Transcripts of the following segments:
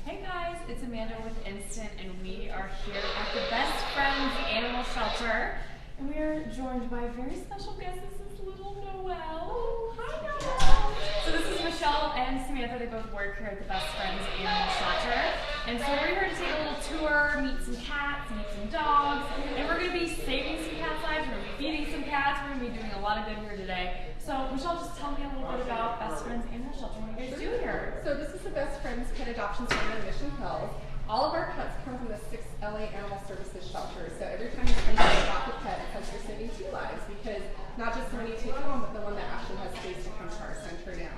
Hey guys, it's Amanda with Instant, and we are here at the Best Friends Animal Shelter, and we are joined by a very special guest. This is little Noelle. Hi, Noelle. So this is Michelle and Samantha. They both work here at the Best Friends Animal Shelter, and so we're here to take a little tour, meet some cats, meet some dogs, and we're going to be saving some cats' lives. We're going to be feeding some cats. We're going to be doing a lot of good here today. So Michelle, just tell me a little bit about Best Friends Animal Shelter. What do you guys do here? So this is the Best Friends Pet Adoption Center in Mission Hills. All of our pets come from the 6 LA Animal Services shelters. So every time you come to adopt a pet, it's like you're saving 2 lives, because not just the one you take home, but the one that actually has space to come to our center now.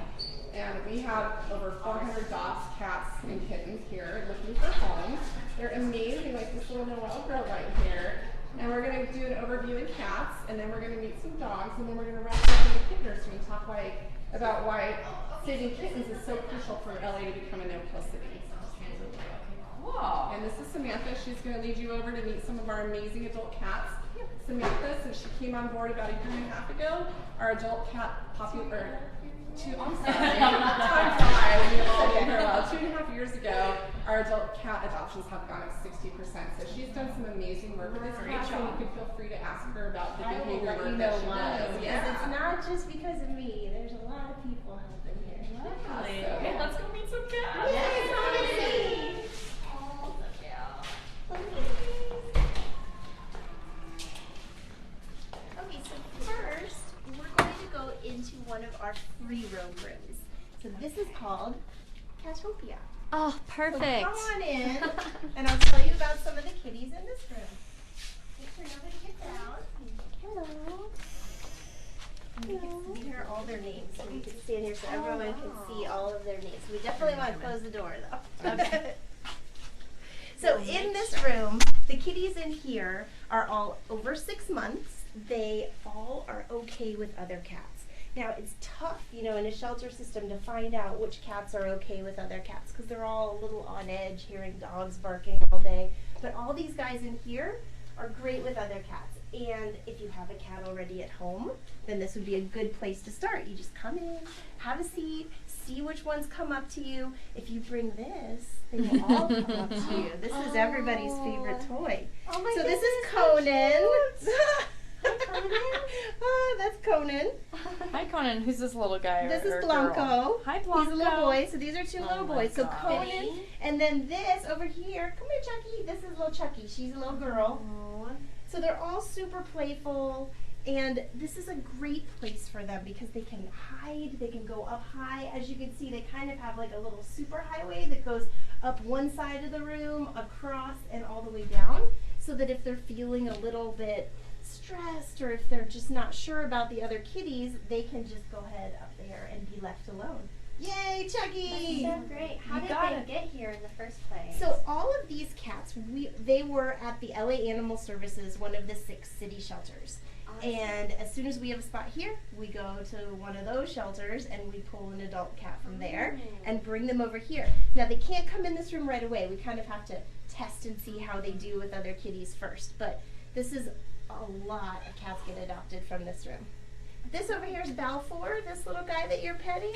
And we have over 400 dogs, cats, and kittens here looking for homes. They're amazing, like this little Noelle girl right here. And we're going to do an overview in cats, and then we're going to meet some dogs, and then we're going to wrap up in the kitten nursery and talk about why saving kittens is so crucial for LA to become a no-kill city. Cool. And this is Samantha. She's going to lead you over to meet some of our amazing adult cats. Samantha, since she came on board about 1.5 years ago, our adult cat popular. I'm sorry. Time flies. We all get her well. 2.5 years ago, our adult cat adoptions have gone up 60%. So she's done some amazing work with this cat, and you can feel free to ask her about the behavior work that she does. Yeah. It's not just because of me. There's a lot of people helping here. Lovely. Okay, let's go meet some cats. Yes, Yay. oh, so cute. Okay, so first, we're going to go into one of our free roam rooms. So this is called Catopia. Oh, perfect. So come on in, and I'll tell you about some of the kitties in this room. Make sure nobody gets out. Hello. And we can see here all their names. So we can stand here so everyone can see all of their names. We definitely want to close the door though. Okay. So in this room, the kitties in here are all over 6 months. They all are okay with other cats. Now it's tough, you know, in a shelter system to find out which cats are okay with other cats, because they're all a little on edge, hearing dogs barking all day. But all these guys in here are great with other cats. And if you have a cat already at home, then this would be a good place to start. You just come in, have a seat, see which ones come up to you. If you bring this, they will all come up to you. This is everybody's favorite toy. Oh my so goodness, this is Conan. Hi, Oh, that's Conan. Hi, Conan. Who's this little guy? This or is Blanco. Girl? Hi, Blanco. He's a little boy. So these are 2 little my boys. So God. Conan, and then this over here. Come here, Chucky. This is little Chucky. She's a little girl. So they're all super playful, and this is a great place for them because they can hide. They can go up high. As you can see, they kind of have like a little super highway that goes up one side of the room, across, and all the way down, so that if they're feeling a little bit stressed or if they're just not sure about the other kitties, they can just go ahead up there and be left alone. Yay, Chucky! That's so great. How did they get here in the first place? So all of these cats, they were at the LA Animal Services, one of the 6 city shelters. Awesome. And as soon as we have a spot here, we go to one of those shelters and we pull an adult cat from there and bring them over here. Now they can't come in this room right away. We kind of have to test and see how they do with other kitties first. But this is a lot of cats get adopted from this room. This over here is Balfour, this little guy that you're petting.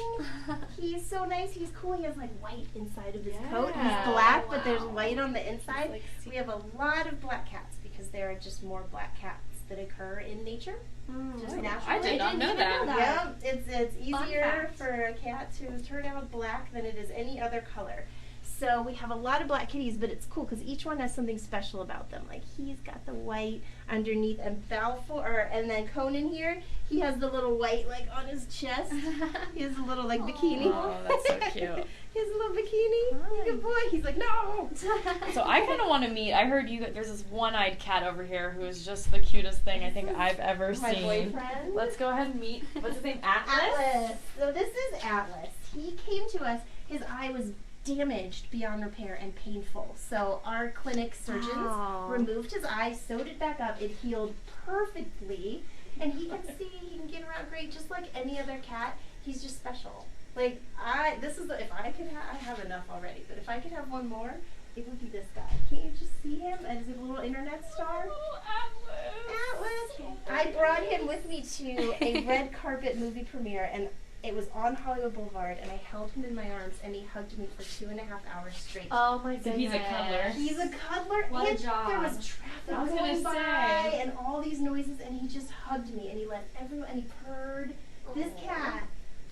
He's so nice. He's cool. He has like white inside of his coat. He's black, but there's white on the inside. Like, we have a lot of black cats because there are just more black cats that occur in nature. Just naturally. I did not know that. Yeah, it's easier for a cat to turn out black than it is any other color. So we have a lot of black kitties, but it's cool because each one has something special about them. Like he's got the white underneath, and Balfour, and then Conan here, he has the little white like on his chest. He has a little like bikini. Oh, that's so cute. He has a little bikini. He's a good boy. He's like, no. So I kind of want to meet. I heard there's this one-eyed cat over here who is just the cutest thing I think I've ever My seen. boyfriend. Let's go ahead and meet. What's his name? Atlas. Atlas. So this is Atlas. He came to us. His eye was damaged beyond repair and painful. So our clinic surgeons removed his eye, sewed it back up. It healed perfectly, and he can see, he can get around great, just like any other cat. He's just special. Like if I could I have enough already, but if I could have one more, it would be this guy. Can't you just see him as a little internet star? Oh, Atlas. Atlas. I brought him with me to a red carpet movie premiere, and It was on Hollywood Boulevard, and I held him in my arms, and he hugged me for 2.5 hours straight. Oh my So goodness. he's a cuddler. He's a cuddler, What a and job. there was traffic I was gonna going by, say. and all these noises, and he just hugged me, and he let everyone, and he purred. This cat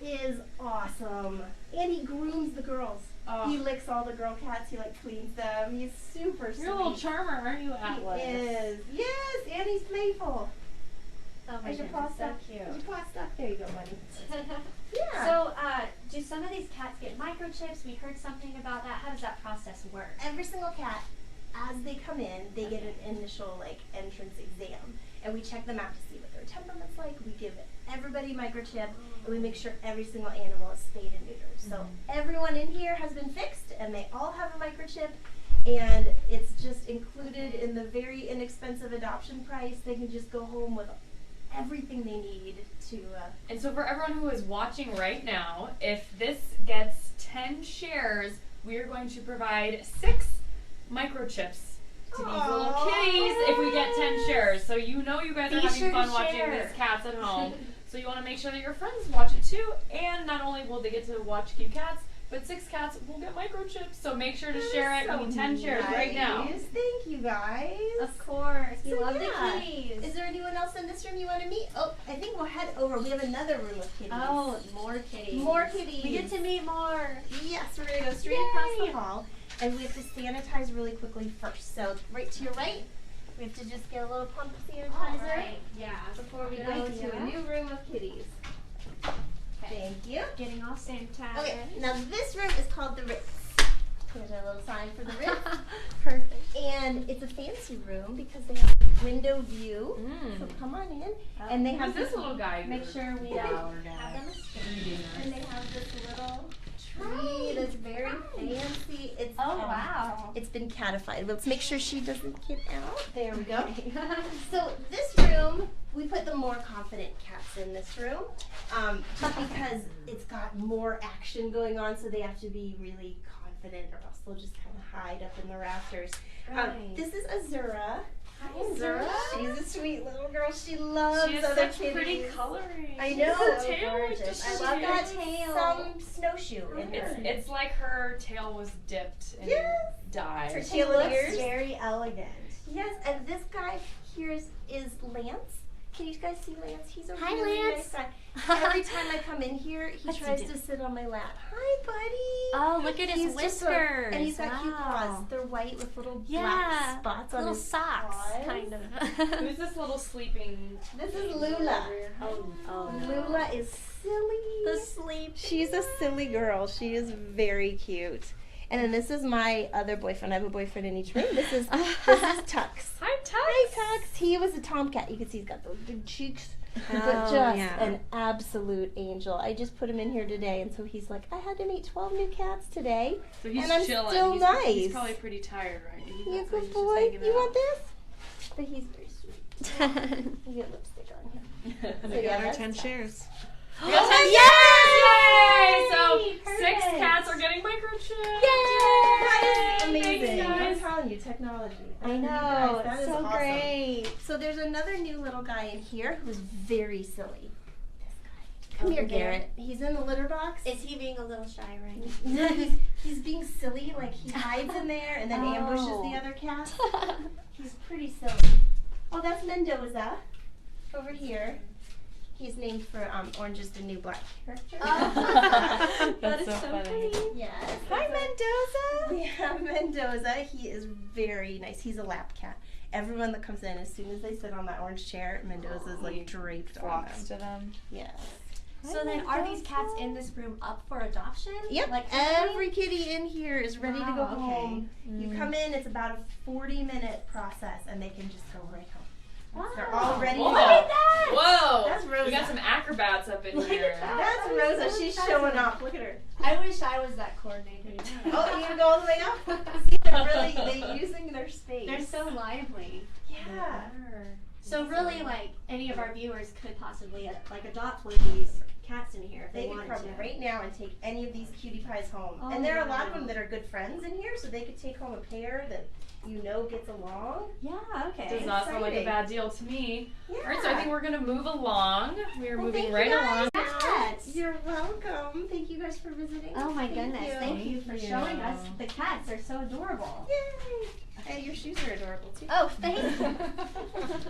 is awesome, and he grooms the girls. Oh. He licks all the girl cats. He like cleans them. He's super sweet. You're a little charmer, aren't you, He Atlas? is. Yes, and he's playful. Oh my Is your goodness, paw so stuck? Is cute. your paw stuck? There you go, buddy. Yeah. So, do some of these cats get microchips? We heard something about that. How does that process work? Every single cat, as they come in, they get an initial like entrance exam, and we check them out to see what their temperament's like. We give everybody microchip, and we make sure every single animal is spayed and neutered. So everyone in here has been fixed, and they all have a microchip, and it's just included in the very inexpensive adoption price. They can just go home with everything they need to. And so for everyone who is watching right now, if this gets 10 shares, we are going to provide 6 microchips to these little Aw. kitties if we get 10 shares. So you know you guys are Be having sure to fun watching share. these cats at home. So you want to make sure that your friends watch it too. And not only will they get to watch cute cats, but 6 cats will get microchips. So make sure to share it. We need 10 shares right now. Nice. Thank you guys. Of course. We So, love yeah. the kitties. Is there anyone else in this room you want to meet? Oh, I think we'll head over. We have another room of kitties. Oh, more kitties. More kitties. We get to meet more. Yes, we're going to go straight Yay. across the hall. And we have to sanitize really quickly first. So right to your right, we have to just get a little pump of sanitizer Yeah. before we Good go idea. to a new room of kitties. Thank you. Getting all sanitized. Okay, now this room is called the Ritz. Here's our little sign for the Ritz. Perfect. And it's a fancy room because they have a window view. So come on in. And they Who's have this little guy? Make sure we have them and they have this little tree that's very fancy. It's Oh, wow. It's been catified. Let's make sure she doesn't get out. There we go. So this room, we put the more confident cats in this room, just because it's got more action going on. So they have to be really confident, or else they'll just kind of hide up in the rafters. Right. This is Azura. Hi, Azura. Azura. She's a sweet little girl. She loves She has other such kitties. pretty coloring. I She know. has a tail like Gorgeous. this. I love that Cute. tail. Some snowshoe in her. It's like her tail was dipped in Yes. dye. Her She tail and looks ears. very elegant. Yes, and this guy here is Lance. Can you guys see Lance? He's a Hi, really Lance. nice guy. Every time I come in here, he What's he tries do? to sit on my lap. Hi, buddy. Oh, look at his He's just so- whiskers. and he's got cute Wow. paws. They're white with little Yeah. black spots on Little his socks, paws. kind of. Who's this little sleeping? This is Lula. Oh, Lula is silly. The sleep. She's a silly girl. She is very cute. And then this is my other boyfriend. I have a boyfriend in each room. This is Tux. Hi, Tux. Hi, Tux. He was a tomcat. You can see he's got those big cheeks. But Oh, just yeah. an absolute angel. I just put him in here today, and so he's like, I had to meet 12 new cats today. So he's And I'm chilling. still He's nice. probably pretty tired, right? You That's why good he's just boy. hanging You out. want this? But he's very sweet. You get lipstick on him. And So we yeah, got our that's 10 Tux. shares. We got 10 Yay! Yay! So 6 Perfect. cats are getting microchips. That is Yay! amazing. Thanks, I'm guys. telling you, technology. I You know. guys, that It's is so awesome. great. So there's another new little guy in here who's very silly. This guy. Come Over here, there. Garrett. He's in the litter box. Is he being a little shy right No, he's being silly, like he hides in there and then ambushes Oh. the other cats. now? He's pretty silly. Oh, that's Mendoza over here. He's named for Orange is the New Black character. That That's is so so funny. funny. Yes. Hi, that's Mendoza. We have Mendoza. He is very nice. He's a lap cat. Everyone that comes in, as soon as they sit on that orange chair, Mendoza's like draped on Flocks them. to them. Yes. So then, are these cats in this room up for adoption? Yep. Like Every kitty in here is ready to go Wow, okay. home. You come in, it's about a 40-minute process, and they can just go right home. Wow. They're all ready to Whoa. go. Look at that. Whoa! That's Rosa. We got some acrobats up in Look here. at that. That's Rosa. She's showing off. Look at her. I wish I was that coordinator. Oh, you gonna go all the way up? See, they're using their space. They're so lively. Yeah. So really, like any of our viewers could possibly like adopt one of these cats in here if They they could wanted come to. right now and take any of these cutie pies home. Oh, and there are a lot of wow. them that are good friends in here, so they could take home a pair that you know gets along. Yeah, okay. Does not sound like a Exciting. bad deal to me. Yeah. All right, so I think we're gonna move along. We are Well, moving thank you right guys. along. Cats. You're welcome. Thank you guys for visiting. Oh my goodness, thank you for Thank you. showing us. The cats are so adorable. Yay! And your shoes are adorable too. Oh, thank you.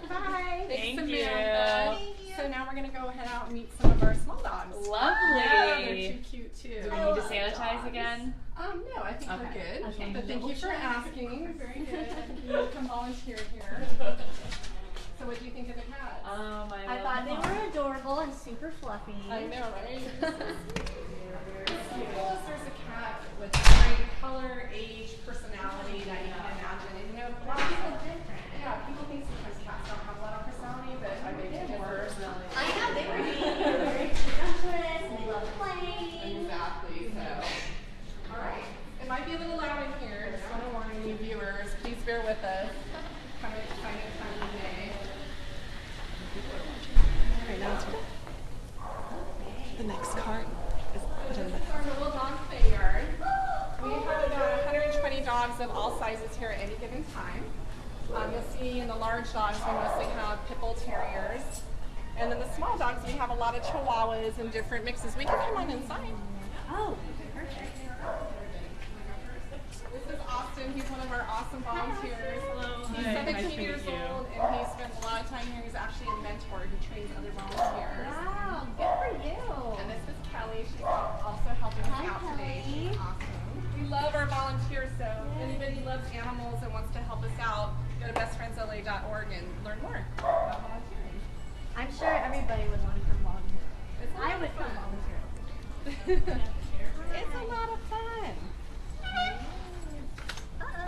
Bye. Thank Samantha. you. Thank you. So now we're gonna go head out and meet some of our small dogs. Lovely. Yeah, they're too cute too. Do we need to sanitize again? No, I think we're Okay. good. Okay. But thank you for asking. Very good. You come volunteer here. So what do you think of the cats? I thought they were adorable and super fluffy. I know, right? Giggles, there's a cat with every color, age, personality that you can imagine. And you know, a lot of people, yeah, people think sometimes cats don't have a lot of personality, but I think they more. I know, they were very adventurous and they love playing. Exactly, so. All right. It might be a little loud in here. Just want to warn you viewers, please bear with us. Kind of exciting time of day. All right, now it's the next cart. This is our little dog play yard. We have about 120 dogs of all sizes here at any given time. You'll see in the large dogs we mostly have pit bull terriers. And then the small dogs we have a lot of chihuahuas and different mixes. We can come on inside. Oh, perfect. This is Austin. He's one of our awesome volunteers. Hello. He's Hi. 17 Nice to meet years you. old and he spends a lot of time here. He's actually a mentor. He trains other volunteers. Wow, good for you. And this is Kelly. She's also helping us Hi, out today. Kelly. She's awesome. We love our volunteers, so anybody who loves animals and wants to help us out, go to bestfriendsla.org and learn more about volunteering. I'm sure everybody would want to come volunteer. It's a lot I of would come fun. volunteer. It's a lot of fun.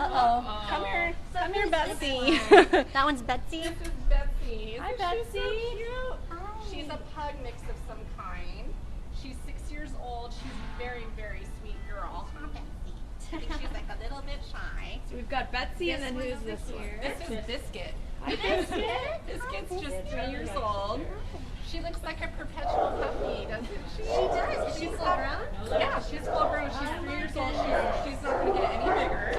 Uh-oh. Come here. So Come here, who's this Betsy. one? That one's Betsy. This is Betsy. Hi, Isn't she so Betsy. cute? Hi. She's a pug mix of some kind. She's 6 years old. She's a very, very sweet girl. I think she's like a little bit shy. So we've got Betsy, and then who's this one? This is Biscuit. Hi, Biscuit. Biscuit's just 3 years old. She looks like a perpetual puppy, doesn't she? She does. Is she full grown? Yeah, she's full grown. She's 3 years old. She's not going to get any bigger.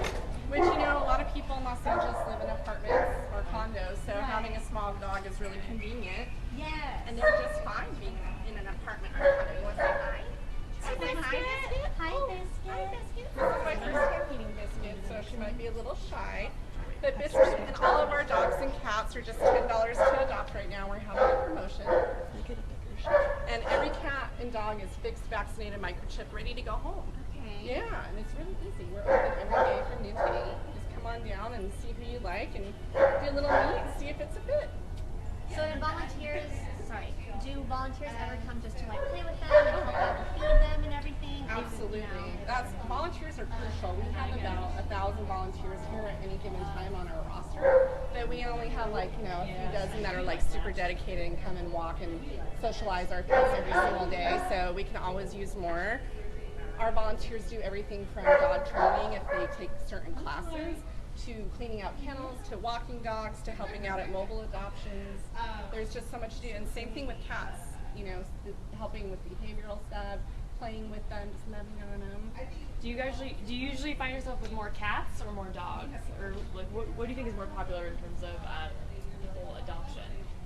Which, you know, a lot of people in Los Angeles live in apartments or condos, so having a small dog is really convenient. Yes. And they're just fine being in an apartment or condo. You want to say hi? Hi, Biscuit. Hi, Biscuit. This is my first time meeting Biscuit, so she might be a little shy. But Biscuit and all of our dogs and cats are just $10 to adopt right now. We're having a promotion. And every cat and dog is fixed, vaccinated, microchipped, ready to go home. Okay. Yeah, and it's really easy. We're open every day from noon to 8. Just come on down and see who you like and do a little meet and see if it's a fit. So do volunteers ever come just to like play with them and help out and feed them and everything? Absolutely. No. Volunteers are crucial. We have about 1,000 volunteers here at any given time on our roster, but we only have like, you know, a few dozen that are like super dedicated and come and walk and socialize our pets every single day, so we can always use more. Our volunteers do everything from dog training if they take certain classes, to cleaning out kennels, to walking dogs, to helping out at mobile adoptions. There's just so much to do, and same thing with cats, you know, helping with behavioral stuff, playing with them, just loving on them. Do you usually find yourself with more cats or more dogs, or like what do you think is more popular in terms of the whole adoption?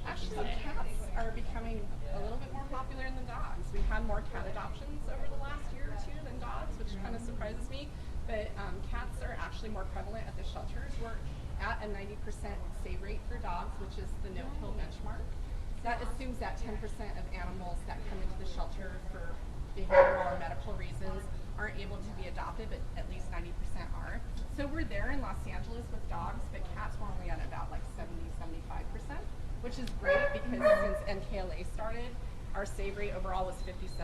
Actually, cats are becoming a little bit more popular than dogs. We've had more cat adoptions over the last year or two than dogs, which kind of surprises me. But cats are actually more prevalent at the shelters. We're at a 90% save rate for dogs, which is the no-kill benchmark. That assumes that 10% of animals that come into the shelter for behavioral or medical reasons aren't able to be adopted, but at least 90% are. So we're there in Los Angeles with dogs, but cats were only at about like 70-75%, which is great because since NKLA started, our save rate overall was 57%,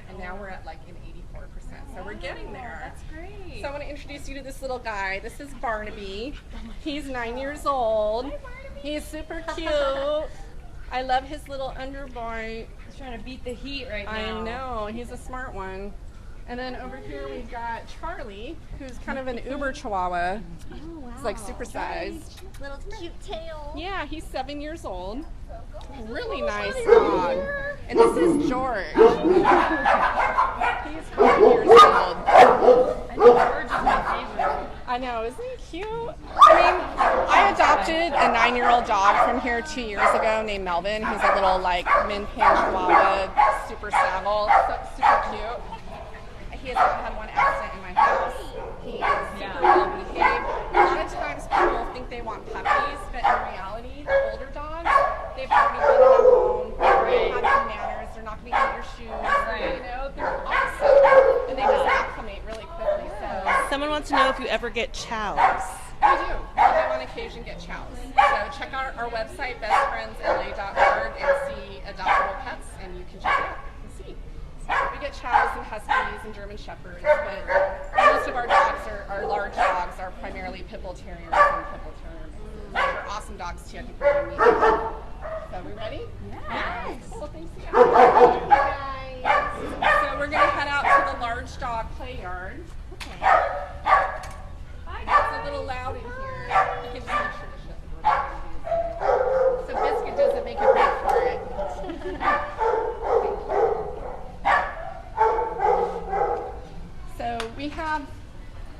and now we're at like an 84%. So we're getting there. That's great. So I want to introduce you to this little guy. This is Barnaby. He's 9 years old. He's super cute. I love his little underbite. He's trying to beat the heat right I now. know, he's a smart one. And then over here we've got Charlie, who's kind of an uber chihuahua. Oh, wow. He's like supersized. Little cute tail. Yeah, he's 7 years old. Really nice dog. And this is George. He's 5 years old. I know George is my favorite. I know, isn't he cute? I mean, I adopted a 9-year-old dog from here 2 years ago named Melvin. He's a little like min pan chihuahua, super savile, super cute. He hasn't had one accident in my house. He is super well behaved. A lot of times people think they want puppies, but in reality, the older dogs, they've already been in a home, they have good manners, they're not going to eat your shoes, you know, they're awesome. And they just acclimate really quickly, so. Someone wants to know if you ever get chows. We do. We do on occasion get chows. So check out our website, bestfriendsla.org, and see adoptable pets, and you can check it out and see. We get chows and huskies and German shepherds, but most of our dogs are large dogs, are primarily pit bull terriers and pit bull terrier mixes. They're awesome dogs too. I think we're going to meet them. So we ready? Yes. Cool, thanks guys. So we're going to head out to the large dog play yard. It's a little loud in here. You can just make sure to shut the door. So Biscuit doesn't make a break for it. So we have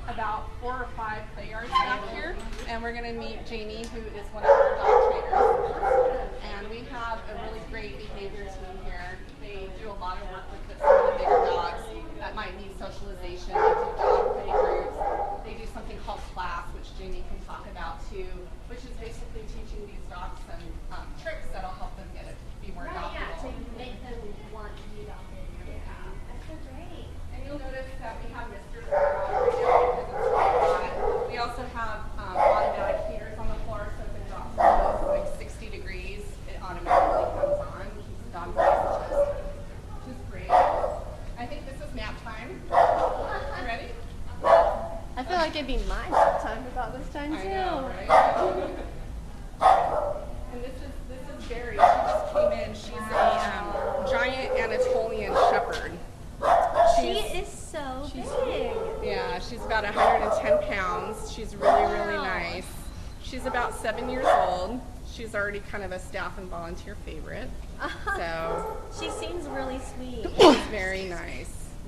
about 4 or 5 play yards back here, and we're going to meet Jamie, who is one of our dog trainers. And we have a really great behavior team here. They do a lot of work with some of the bigger dogs that might need socialization. They do dog play groups. They do something called class, which Jamie can talk about too, which is basically teaching these dogs some tricks that'll help them be more adoptable. Yeah, to make them want to be adopted. That's so great. And you'll notice that we have misters right now because it's really hot. We also have automatic heaters on the floor, so if it drops below like 60 degrees, it automatically comes on. Keeps the dog nice, which is great. I think this is nap time. You ready? I feel like it'd be my time about this time too. I know, right? And this is Barry. She just came in. She's a giant Anatolian shepherd. She is so big. Yeah, she's about 110 pounds. She's really nice. She's about 7 years old. She's already kind of a staff and volunteer favorite. So She seems really sweet. she's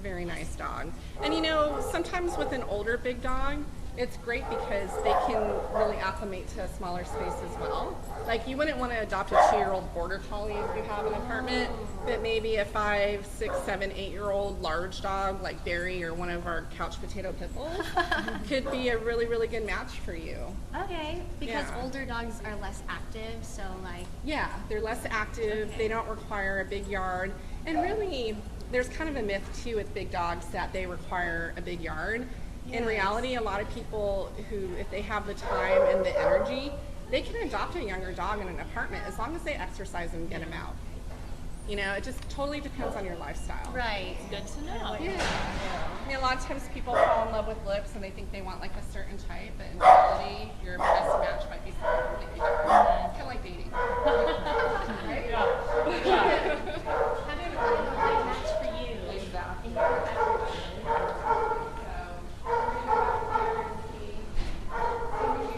very nice dog. And you know, sometimes with an older big dog, it's great because they can really acclimate to a smaller space as well. Like you wouldn't want to adopt a 2-year-old border collie if you have an apartment, but maybe a 5, 6, 7, 8-year-old large dog like Barry or one of our couch potato pit bulls could be a really good match for you. Okay, because Yeah. older dogs are less active, so like. Yeah, they're less active, they don't require a big yard, and really there's kind of a myth too with big dogs that they require a big yard. In reality, a lot of people who, if they have the time and the energy, they can adopt a younger dog in an apartment as long as they exercise and get them out. You know, it just totally depends on your lifestyle. Right. Good to know. Yeah. I mean, a lot of times people fall in love with looks and they think they want like a certain type, but in reality, your best match might be something completely different. It's kind of like dating. Right? Having a really great match for you. Exactly. And your everybody.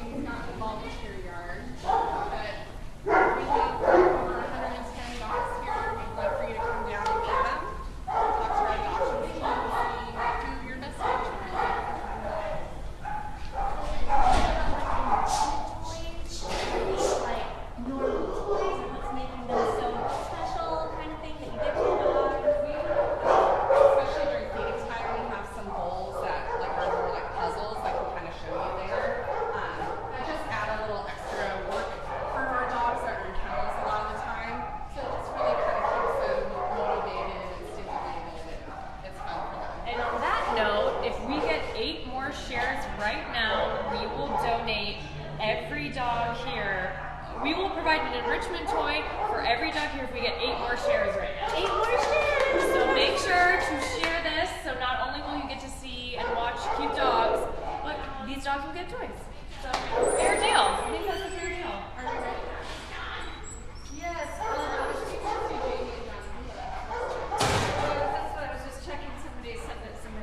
He's not a volunteer yard, but we have over 110 dogs here. We'd love for you to come down and meet them. Talk to our adoption team and see who your best match will be. Like normal toys, or what's making them so special, kind of thing that you give to your dog. Especially during feeding time, we have some bowls that like are more like puzzles that can kind of show you there. That just add a little extra work for our dogs that are in kennels a lot of the time. So it just really kind of keeps them motivated and stimulated. It's fun for them. And on that note, if we get 8 more shares right now, we will donate every dog here. We will provide an enrichment toy for every dog here if we get 8 more shares right now. 8 more shares! So make sure to share this so not only will you get to see and watch cute dogs, but these dogs will get toys. So fair deal. I think that's a fair deal. Are we ready? Yes, I was speaking to Jamie and John. That's what I was just checking. Somebody said that somebody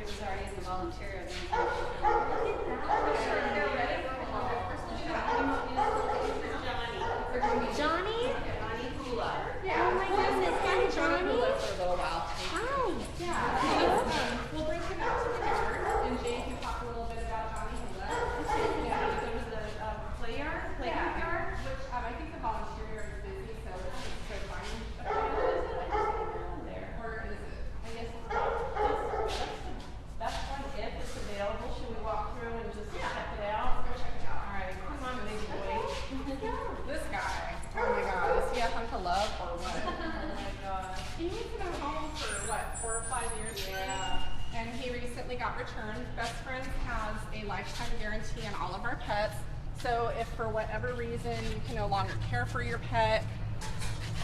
lifetime guarantee on all of our pets. So if for whatever reason you can no longer care for your pet,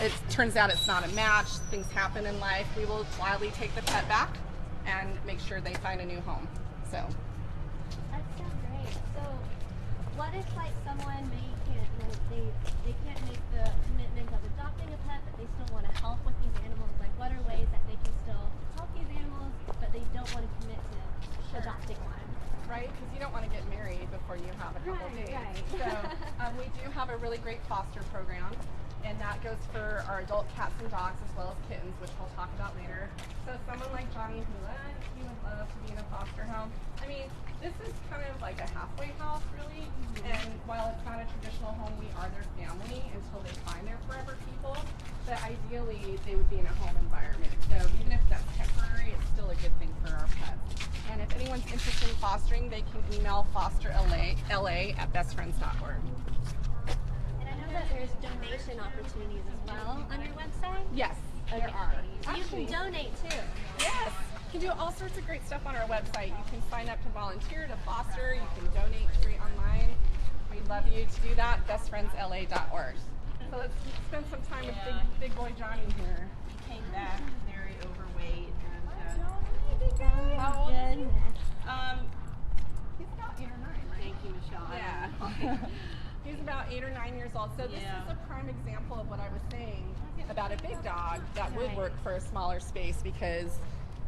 it turns out it's not a match, things happen in life, we will gladly take the pet back and make sure they find a new home. So. That's so great. So, what if like someone they can't make the commitment of adopting a pet, but they still want to help with these animals? Like, what are ways that they can still help these animals, but they don't want to commit to adopting one? Right, because you don't want to get married before you have a couple Right, days. right. So we do have a really great foster program, and that goes for our adult cats and dogs as well as kittens, which we'll talk about later. So someone like Johnny Hula, he would love to be in a foster home. I mean, this is kind of like a halfway house, really. And while it's not a traditional home, we are their family until they find their forever people. But ideally, they would be in a home environment. So even if that's temporary, it's still a good thing for our pets. And if anyone's interested in fostering, they can email fosterla@bestfriends.org. And I know that there's donation opportunities as well on your website. Yes, there are. So you can donate too. Yes, you can do all sorts of great stuff on our website. You can sign up to volunteer, to foster. You can donate free online. We'd love you to do that. bestfriendsla.org. So let's spend some time with big boy Johnny here. He came back very overweight and How old is he? He's about 8 or 9, right? thank you, Michelle. Yeah. He's about 8 or 9 years old. So this is a prime example of what I was saying about a big dog that would work for a smaller space, because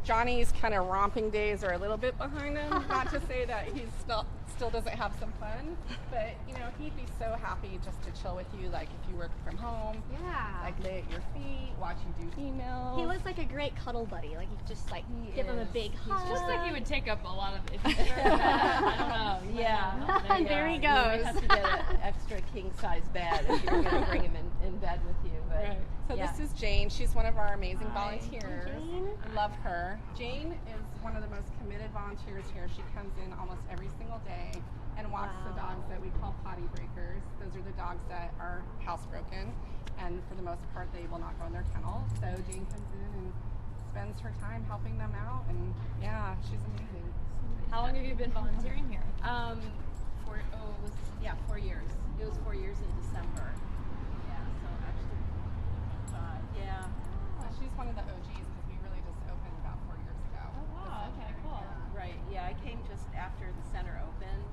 Johnny's kind of romping days are a little bit behind him. Not to say that he's still doesn't have some fun, but you know, he'd be so happy just to chill with you, like if you work from home. Yeah. Like lay at your feet, watch you do emails. He looks like a great cuddle buddy. Like you could just like give him a big hug. It's just like he would take up a lot of it. I don't know. Yeah. And there he You goes. would have to get an extra king size bed if you were going to bring him in bed with you. But Right. So yeah. this is Jane. She's one of our amazing volunteers. Jane. I love her. Jane is one of the most committed volunteers here. She comes in almost every single day and walks the dogs that we call potty breakers. Those are the dogs that are housebroken, and for the most part they will not go in their kennel. So Jane comes in and spends her time helping them out, and yeah, she's amazing. How long have you been volunteering here? 4 years. It was 4 years in December. Yeah, so actually 5. Yeah. She's one of the OGs because we really just opened about 4 years ago. Oh wow. Okay. Cool. Right. Yeah, I came just after the center opened.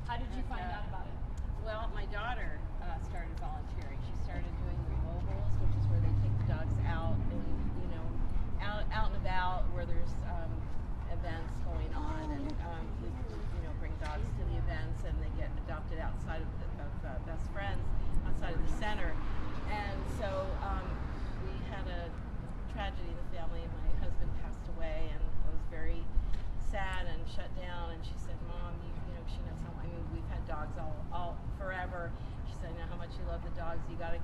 How did you find out about it? Well, my daughter started volunteering. She started doing removals, which is where they take the dogs out and out and about where there's events going on, and we bring dogs to the events, and they get adopted outside of Best Friends, outside of the center. And so we had a tragedy in the family. My husband passed away, and I was very sad and shut down. And she said, "Mom, she knows how. I mean, we've had dogs all forever." She said, "I know how much you love the dogs. You gotta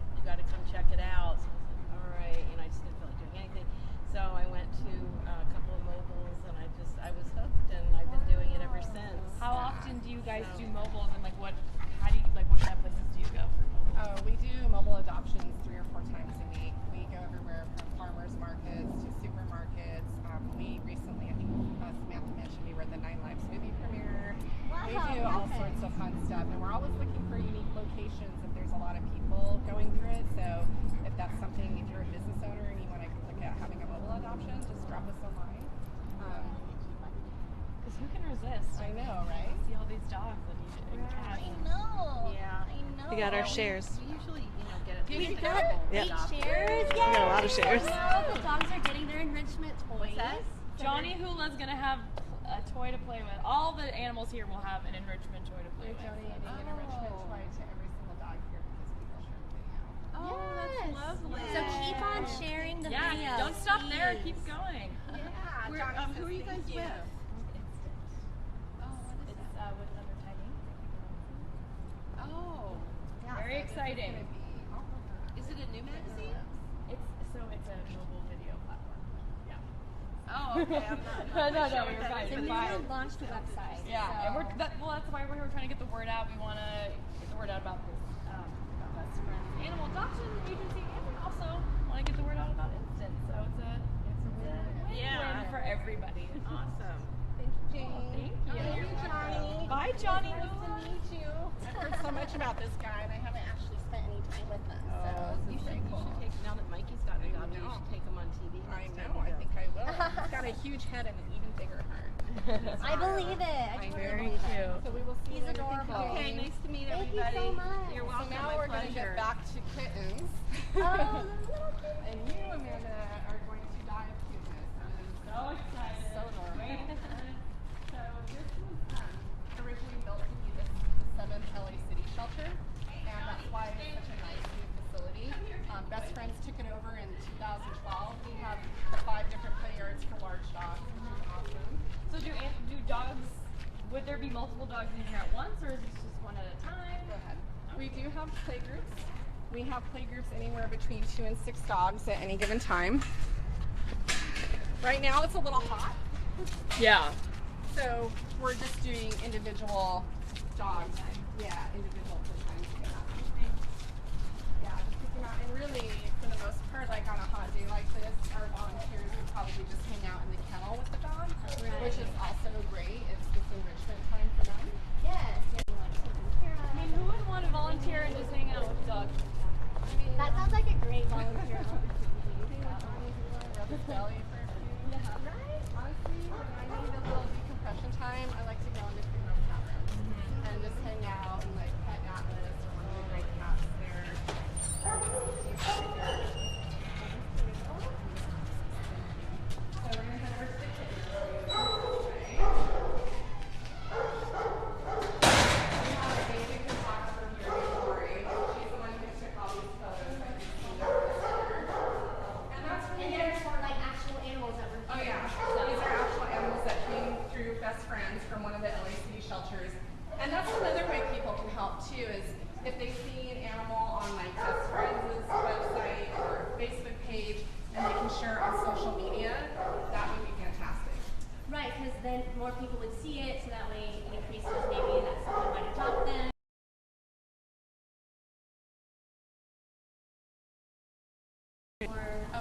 come check it out." So I was like, "All right," I just didn't feel like doing anything. So I went to a couple of mobiles, and I was hooked, and I've been doing it ever since. How often do you guys do mobiles, and what kind of places do you go for mobiles? Oh, we do mobile adoptions 3 or 4 times a week. We go everywhere from farmers markets to supermarkets. We recently, I think Samantha mentioned, we were at the 9 Lives movie premiere. We do all sorts of fun stuff, and we're always looking for unique locations if there's a lot of people going through it. So if that's something, if you're a business owner and you want to look at having a mobile adoption, just drop us a line. Because who can resist? I know, right? See all these dogs and cats. I know. Yeah. I know. We got our shares. We usually, get it. We've got Yep. 8 shares. We got a lot of shares. The dogs are getting their enrichment toys. Johnny Hula's gonna have a toy to play with. All the animals here will have an enrichment toy to play We're with. donating an enrichment toy to every single dog here because people share the video. Oh, that's Yes. lovely. So keep on sharing the Yeah, video. don't stop there. please. Keep going. Yeah, Who are you guys with? It's with undertagging. Oh, Very exciting. is it a new magazine? It's a mobile video platform. Yeah. Oh, okay. I'm not No, sure what you're that fine. is, The but Fine. newly launched website. Yeah, so. and that's why we're here. We're trying to get the word out. We want to get the word out about this about Best Friends Animal Adoption Agency, and we also want to get the word out about Instant. So it's a win-win Yeah. for everybody. Awesome. Thank you, Jane. Thank you. Thank you, Johnny. Bye, Hi, Johnny. Nice to meet you. I've heard so much about this guy, and I haven't actually spent any time with him. So You should take, now that Mikey's got an adoption, you should take him on TV. I next time know. you I go. think I will. He's got a huge head and an even bigger heart. I believe it. I totally Very believe it. cute. So we will see He's you in adorable. Cooking. Okay, nice to meet Thank you everybody. so much. You're So welcome. now My we're going to pleasure. get back to kittens. Oh, the little kid. And you, Amanda, are going to die of cuteness. So excited. So adorable. So this was originally built to be the 7th LA City shelter, and that's why it's such a nice new facility. Best Friends took it over in 2012. We have the 5 different play yards for large dogs, which is awesome. So do dogs? Would there be multiple dogs in here at once, or is this just one at a time? Go ahead. We do have play groups. We have play groups anywhere between 2 and 6 dogs at any given time. Right now it's a little hot, Yeah. so we're just doing individual dogs. Yeah, individual for time to get out. Yeah, just pick them out. And really, for the most part, like on a hot day like this, our volunteers would probably just hang out in the kennel with the dog, which is also great. It's just enrichment time for them. Yes. Yeah, you like taken care of. I mean, who would want to volunteer and just hang out with dogs? That sounds like a great volunteer opportunity. Rub his belly for a few. Right? Honestly, when I need a little decompression time, I like to go in the room cat room and just hang out and like pet Atlas or one of the great cats there. So we're gonna head over to the kitchen. We have a baby photographer here, Lori. She's the one who took all these photos that you see over there. And that's really And there's more like actual animals that were Oh yeah, these are actual animals that came through Best Friends from one of the LA City shelters. And that's another way people can help too, is if they see an animal on like Best Friends' website or Facebook page and they can share it on social media, that would be fantastic. right, because then more people would see it, so that way it increases maybe that someone might adopt them.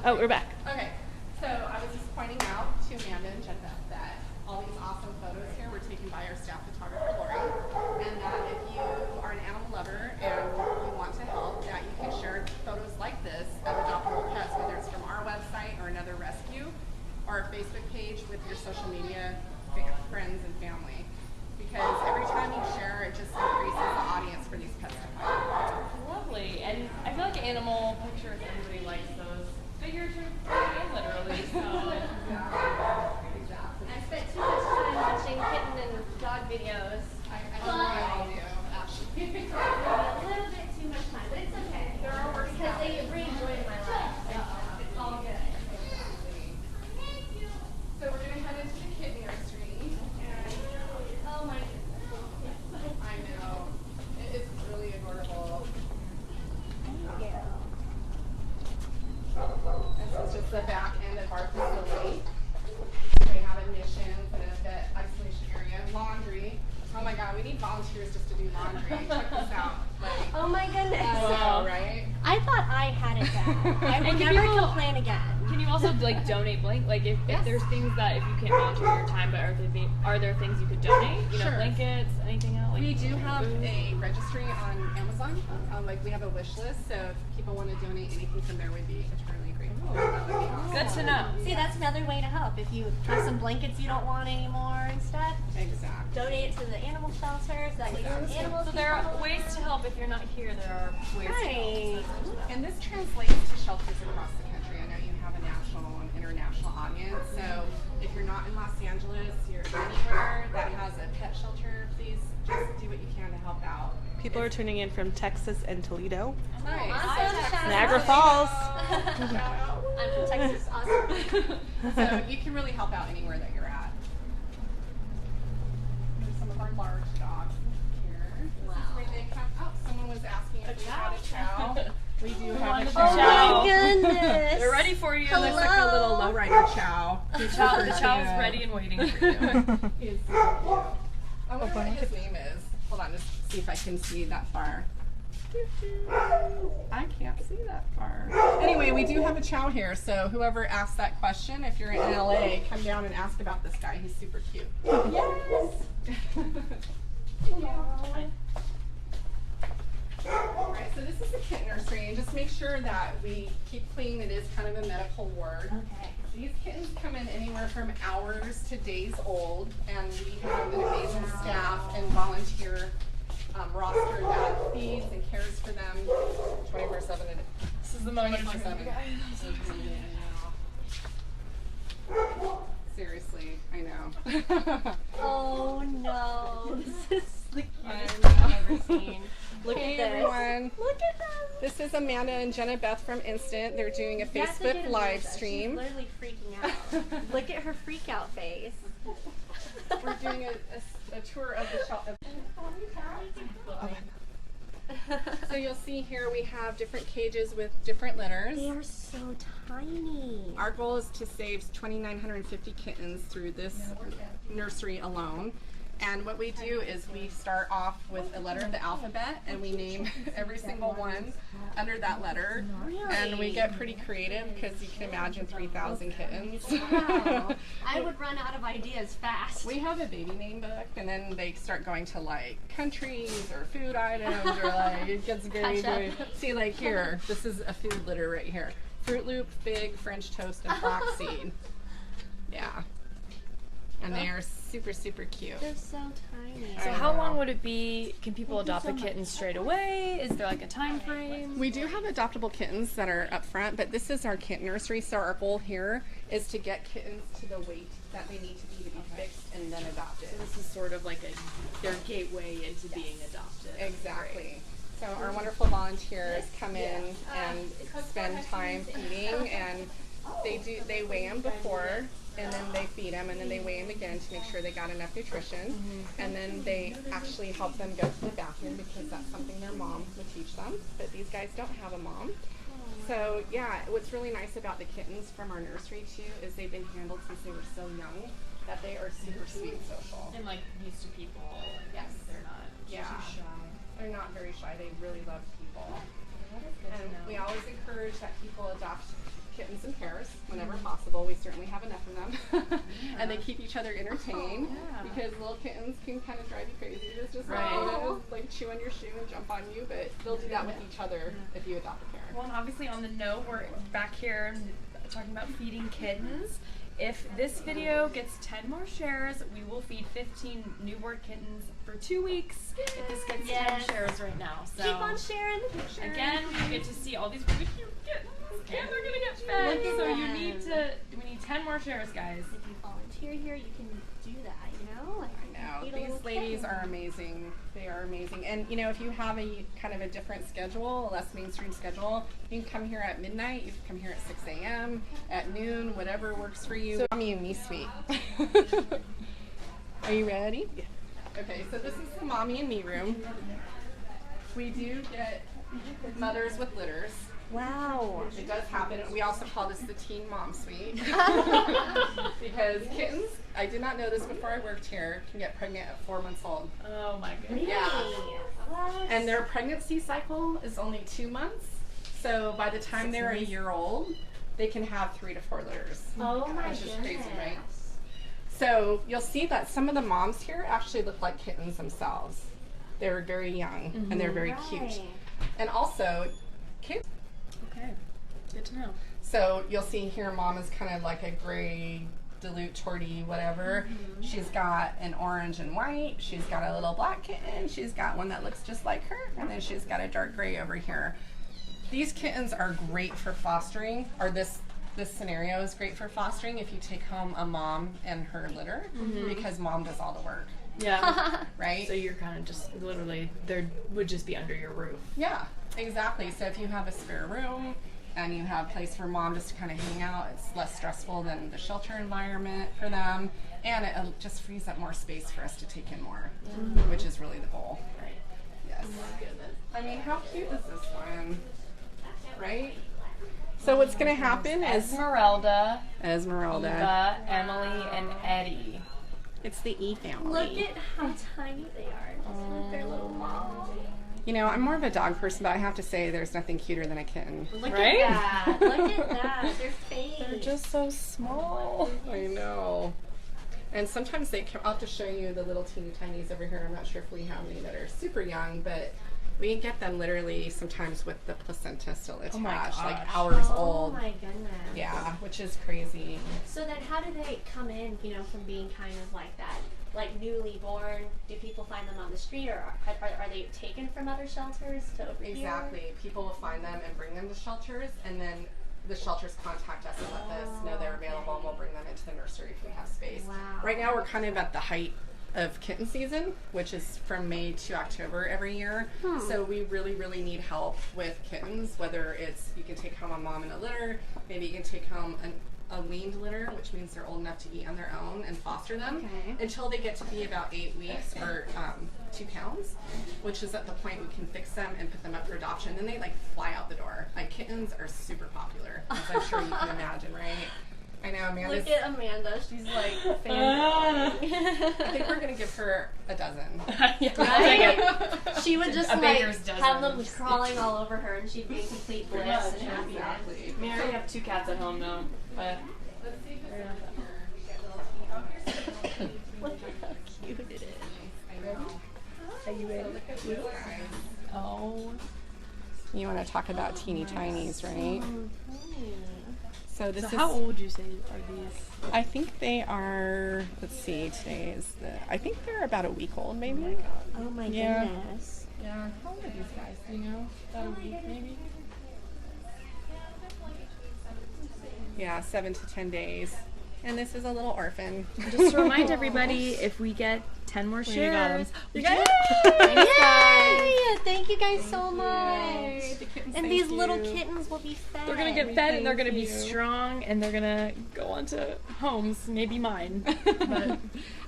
Oh, we're back. Okay, so I was just pointing out to Amanda and Jeff that all these awesome photos here were taken by our staff photographer, Lori, and that if you are an animal lover and you want to help, that you can share photos like this of adoptable pets, whether it's from our website or another rescue, or a Facebook page with your social media friends and family. Because every time you share, it just increases the audience for these pets to find. Lovely. And I feel like animal pictures, everybody likes those. Figuratively and literally. So. Exactly. I spent too much time watching kitten and dog videos. I know we all do, actually. Maybe a little bit too much time, but it's okay. There are worse Because they bring joy in my life. So it's all good. So we're going to head into the kitten nursery. And Oh my goodness. I know, it is really adorable. Yeah. This is just the back end of our facility. We have admissions and a vet isolation area, laundry. Oh my God, we need volunteers just to do laundry. Check this out. Like, Oh my goodness. wow, right? I thought I had it bad. I And would can never you- complain again. Can you also like donate blank? Like if there's things that if you can't volunteer your time, but are there things you could donate? You know, Sure. blankets, anything else? Like We do have food? a registry on Amazon. Like we have a wish list, so if people want to donate anything from there, we'd be eternally grateful. That would be awesome. Good to know. See, that's another way to help. If you have some blankets you don't want anymore instead, Exactly. donate it to the animal shelters. That way some animals So can there are come ways to help if you're not here. There are ways to Right. help. And this translates to shelters across the country. I know you have a national and international audience, so if you're not in Los Angeles, you're anywhere that has a pet shelter, please just do what you can to help out. People are tuning in from Texas and Toledo. Nice. Awesome. Shout out. Niagara Falls. Shout out. I'm from Texas. Awesome. So you can really help out anywhere that you're at. There's some of our large dogs here. This is where they come. Oh, someone was asking if we had a chow. We do have a Wonderful Oh chow. my goodness. They're ready for you. Hello. Looks like a little lowrider chow. The chow is ready and waiting for you. He's super cute. I wonder what his name is. Hold on, just see if I can see that far. I can't see that far. Anyway, we do have a chow here, so whoever asked that question, if you're in LA, come down and ask about this guy. He's super cute. Yes. sure that we keep clean. It is kind of a medical ward. Okay. These kittens come in anywhere from hours to days old, and we have an amazing staff and volunteer roster that feeds and cares for them 24/7 a day. This is the moment of truth, 24/7. you guys. Seriously, I know. Oh no. This is the I cutest know. thing I've ever seen. Look Hey at this. everyone. Look at them. This is Amanda and Jenna Beth from Instant. They're doing a You have to get Facebook Amanda. live She's stream. literally freaking out. Look at her freak out face. We're doing a tour of the shelter. So you'll see here we have different cages with different litters. They are so tiny. Our goal is to save 2,950 kittens through this nursery alone. And what we do is we start off with a letter of the alphabet and we name every single one under that letter. And we get pretty creative because you can imagine 3,000 kittens. Wow. I would run out of ideas fast. We have a baby name book, and then they start going to like countries or food items, or like it gets very, very. See, like here, this is a food litter right here: Fruit Loop, fig, French toast, and flaxseed. Yeah, and they are super, super cute. They're so tiny. So how long would it be? Can people adopt the kittens straight away? Is there like a time frame? We do have adoptable kittens that are up front, but this is our kitten nursery, so our goal here is to get kittens to the weight that they need to be fixed and then adopted. This is sort of like their gateway into being adopted. Exactly. So our wonderful volunteers come in and spend time feeding, and they weigh them before, and then they feed them, and then they weigh them again to make sure they got enough nutrition, and then they actually help them go to the bathroom because that's something their mom would teach them, but these guys don't have a mom. So yeah, what's really nice about the kittens from our nursery too is they've been handled since they were so young that they are super sweet and social. And like used to people. Yes. They're not Yeah. too shy. They're not very shy, they really love people. That is good And to know. we always encourage that people adopt kittens in pairs whenever possible. We certainly have enough of them. And they keep each other entertained because little kittens can kind of drive you crazy. It's just like chew on your shoe and jump on you, but they'll do that with each other if you adopt a pair. Well, and obviously on the note, we're back here talking about feeding kittens. If this video gets 10 more shares, we will feed 15 newborn kittens for 2 weeks. If this gets 10 shares right now. So Keep on sharing. again, you get to see all these really cute kittens, and they're gonna get fed. Look at So them. we need 10 more shares, guys. If you volunteer here, you can do that, you know? Like, No, feed a these little ladies kitten. are amazing. They are amazing. And you know, if you have a kind of a different schedule, a less mainstream schedule, you can come here at midnight, you can come here at 6 a.m., at noon, whatever works for you. So, Mommy and Me Suite. Are you ready? Yeah. Okay, so this is the Mommy and Me room. We do get mothers with litters. Wow. It does happen. We also call this the Teen Mom Suite. Because kittens, I did not know this before I worked here, can get pregnant at 4 months old. Oh my goodness. Yeah. What? And their pregnancy cycle is only 2 months. So by the time they're a year old, they can have 3 to 4 litters. Oh my Which is goodness. crazy, right? So you'll see that some of the moms here actually look like kittens themselves. They're very young and they're very cute. Right. And also, kids. Okay. Good to know. So you'll see here, mom is kind of like a gray, dilute, torty, whatever. She's got an orange and white. She's got a little black kitten. She's got one that looks just like her. And then she's got a dark gray over here. These kittens are great for fostering, or this scenario is great for fostering if you take home a mom and her litter, because mom does all the work, Yeah. right? So you're kind of just literally, there would just be under your roof. Yeah, exactly. So if you have a spare room and you have a place for mom just to kind of hang out, it's less stressful than the shelter environment for them, and it just frees up more space for us to take in more, which is really the goal. Right. Yes. I mean, how cute is this one? Right? So what's going to happen is Esmeralda, Esmeralda. Eva, Emily, and Eddie. It's the E family. Look at how tiny they are. Just with their little mom. You know, I'm more of a dog person, but I have to say there's nothing cuter than a kitten. Look Right? at that. Look at that. Their face. They're just so small. I know. And sometimes I'll have to show you the little teeny tinies over here. I'm not sure if we have any that are super young, but We get them literally sometimes with the placenta still attached, my like gosh. hours Oh old. my goodness. Yeah, which is crazy. So then how do they come in, you know, from being kind of like that, like newly born? Do people find them on the street, or are they taken from other shelters to over here? Exactly. People will find them and bring them to shelters, and then the shelters contact us and let us know they're available, and we'll bring them into the nursery if we have space. Wow. Right now we're kind of at the height of kitten season, which is from May to October every year. So we really, really need help with kittens, whether it's you can take home a mom in a litter, maybe you can take home a weaned litter, which means they're old enough to eat on their own, and foster them until they get to be about 8 weeks or 2 pounds, which is at the point we can fix them and put them up for adoption. Then they like fly out the door. Like kittens are super popular, as I'm sure you can imagine, right? I know, Amanda's. Look at Amanda. She's like fangirling. I think we're gonna give her a dozen. Yeah, Right? She would just A like baker's dozen. have them crawling all over her, and she'd be in complete bliss and happiness. Exactly. I mean, I already have 2 cats at home now, but Look at how cute it is. Are you ready? oh, You want to talk about teeny tinies, right? So this so is. how old would you say are these? I think they are. Let's see. Today is the. I think they're about a week old, maybe. Oh my Yeah. goodness. Yeah. How old are these guys? Do you know? About a week, maybe. Yeah, 7 to 10 days. And this is a little orphan. Just to remind everybody, if we get 10 more you got 'em. shares, You guys. Yay! Thank you guys so much. The kittens, And thank these little you. kittens will be fed. they're gonna get fed and they're gonna be Thank you. strong and they're gonna go on to homes, maybe mine. But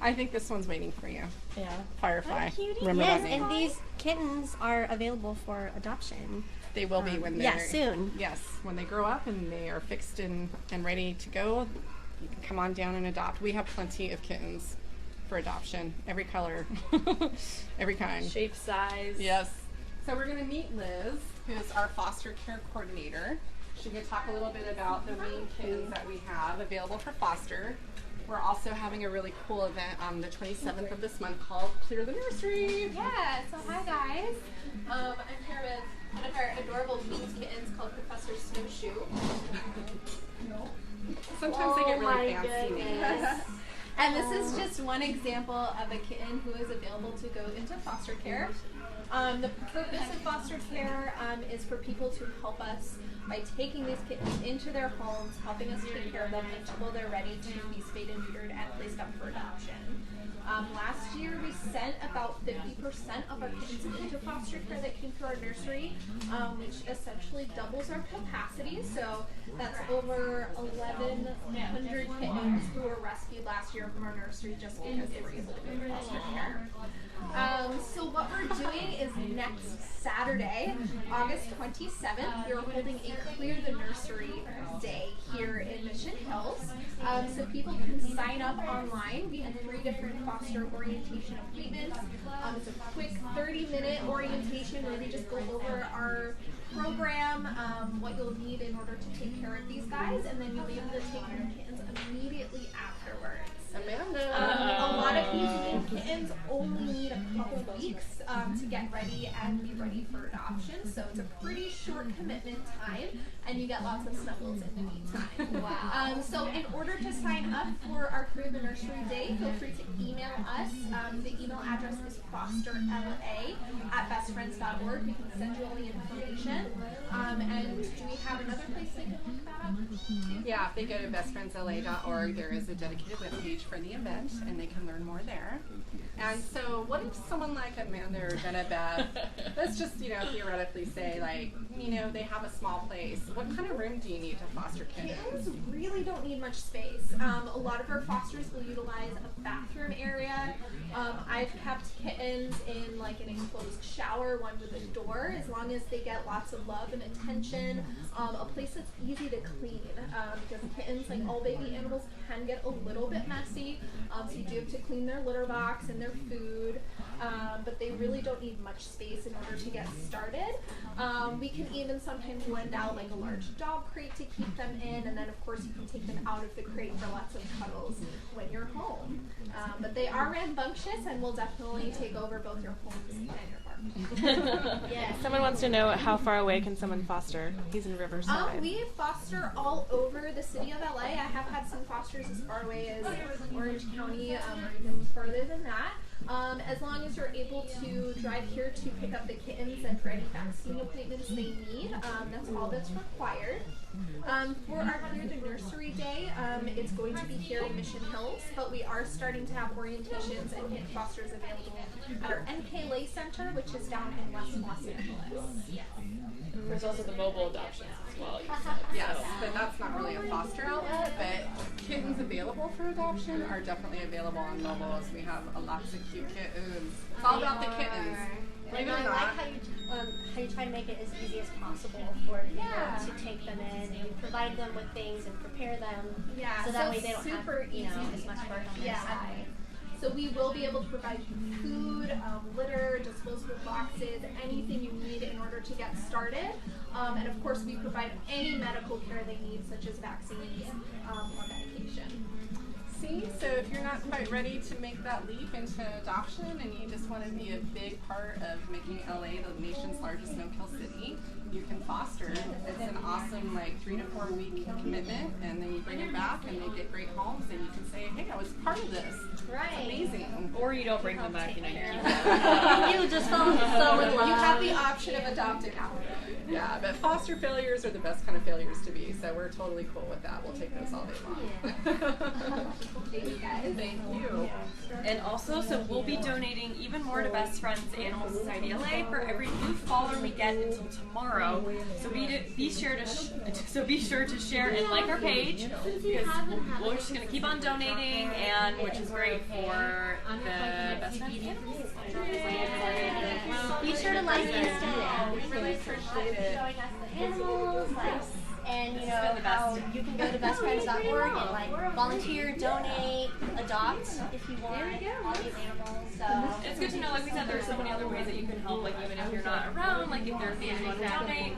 I think this one's waiting for you. yeah. Firefly. Cutie. Remember Yes, that name. and these kittens are available for adoption. They will be when they're. Yeah, soon. Yes, when they grow up and they are fixed and ready to go, you can come on down and adopt. We have plenty of kittens for adoption, every color, every kind. Shape, size. Yes. So we're going to meet Liz, who's our foster care coordinator. She can talk a little bit about the main kittens that we have available for foster. We're also having a really cool event on the 27th of this month called Clear the Nursery. Yeah, so hi guys. I'm here with one of our adorable Queen's kittens called Professor Snowshoe. Sometimes they get Oh my really fancy names. goodness. And this is just one example of a kitten who is available to go into foster care. The purpose of foster care is for people to help us by taking these kittens into their homes, helping us take care of them until they're ready to be spayed and neutered and placed up for adoption. Last year we sent about 50% of our kittens into foster care that came through our nursery, which essentially doubles our capacity. So that's over 1,100 kittens who were rescued last year from our nursery just because they were able to go to foster care. So what we're doing is next Saturday, August 27th, we're holding a Clear the Nursery Day here in Mission Hills. So people can sign up online. We have 3 different foster orientation appointments. It's a quick 30-minute orientation where we just go over our program, what you'll need in order to take care of these guys, and then you'll be able to take your kittens immediately afterwards. Amanda. A lot of these little kittens only need a couple weeks to get ready and be ready for adoption, so it's a pretty short commitment time, and you get lots of snuggles in the meantime. Wow. So in order to sign up for our Clear the Nursery Day, feel free to email us. The email address is fosterla@bestfriends.org. We can send you all the information. And do we have another place they can look that up? Yeah, if they go to bestfriendsla.org, there is a dedicated webpage for the event, and they can learn more there. And so, what if someone like Amanda or Genevieve, let's just, theoretically say, like, they have a small place. What kind of room do you need to foster kittens? Kittens really don't need much space. A lot of our fosters will utilize a bathroom area. I've kept kittens in like an enclosed shower, one with a door, as long as they get lots of love and attention. A place that's easy to clean, because kittens, like all baby animals, can get a little bit messy. So you do have to clean their litter box and their food, but they really don't need much space in order to get started. We can even sometimes lend out like a large dog crate to keep them in, and then of course you can take them out of the crate for lots of cuddles when you're home. But they are rambunctious and will definitely take over both your homes and your park. Yeah. Someone wants to know how far away can someone foster? He's in Riverside. We foster all over the city of LA. I have had some fosters as far away as Orange County, or even further than that. As long as you're able to drive here to pick up the kittens and for any vaccine appointments they need, that's all that's required. For our Clear the Nursery Day, it's going to be here in Mission Hills, but we are starting to have orientations and kitten fosters available at our NK Lay Center, which is down in West Los Angeles. There's also the mobile adoptions as well. Yes, but that's not really a foster outlet, but kittens available for adoption are definitely available on mobiles. We have lots of cute kittens. It's all about the kittens. Believe And it I or like not. how you try to make it as easy as possible for people to take them in and provide them with things and prepare them. Yeah, So that so way they don't super have, as easy. much work on their side. So we will be able to provide you food, litter, disposable boxes, anything you need in order to get started. And of course we provide any medical care they need, such as vaccines or medication. See, so if you're not quite ready to make that leap into adoption and you just want to be a big part of making LA the nation's largest no-kill city, you can foster. It's an awesome 3 to 4 week commitment, and then you bring them back and they get great homes, and you can say, hey, I was part of this. Right. It's amazing. Or you don't bring them back, you keep You just fall so in love. You have the option of adopting out. Yeah, but foster failures are the best kind of failures to be, so we're totally cool with that. We'll take those all day long. Thank you guys. Thank you. And also, so we'll be donating even more to Best Friends Animal Society LA for every new follower we get until tomorrow. So be sure to share and like our page, because we're just gonna keep on donating, and which is great for the Best Friends Animal Society. Be sure to like Instant. We really appreciate it. Showing us the animals, and been the how best. you can go to bestfriends.org and volunteer, donate, adopt if you want all these animals. So It's good to know, like we said, there's so many other ways that you can help, like even if you're not around, like if there's things you want to donate,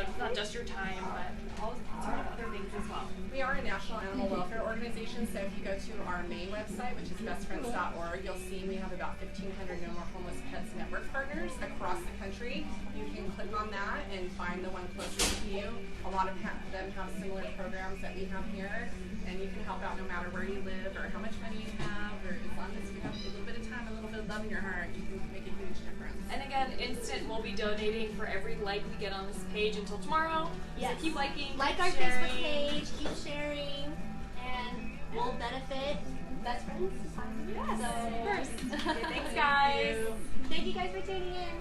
it's not just your time, but all sort of other things as well. We are a national animal welfare organization, so if you go to our main website, which is bestfriends.org, you'll see we have about 1,500 No More Homeless Pets Network partners across the country. You can click on that and find the one closest to you. A lot of them have similar programs that we have here, and you can help out no matter where you live or how much money you have, or as long as you have a little bit of time, a little bit of love in your heart, you can make a huge difference. And again, Instant will be donating for every like we get on this page until tomorrow. Yes. So keep liking, like keep our sharing. Facebook page, keep sharing, and we'll benefit Best Friends Society. Yes, So, of course. Okay, thanks guys. Thank you guys for tuning in.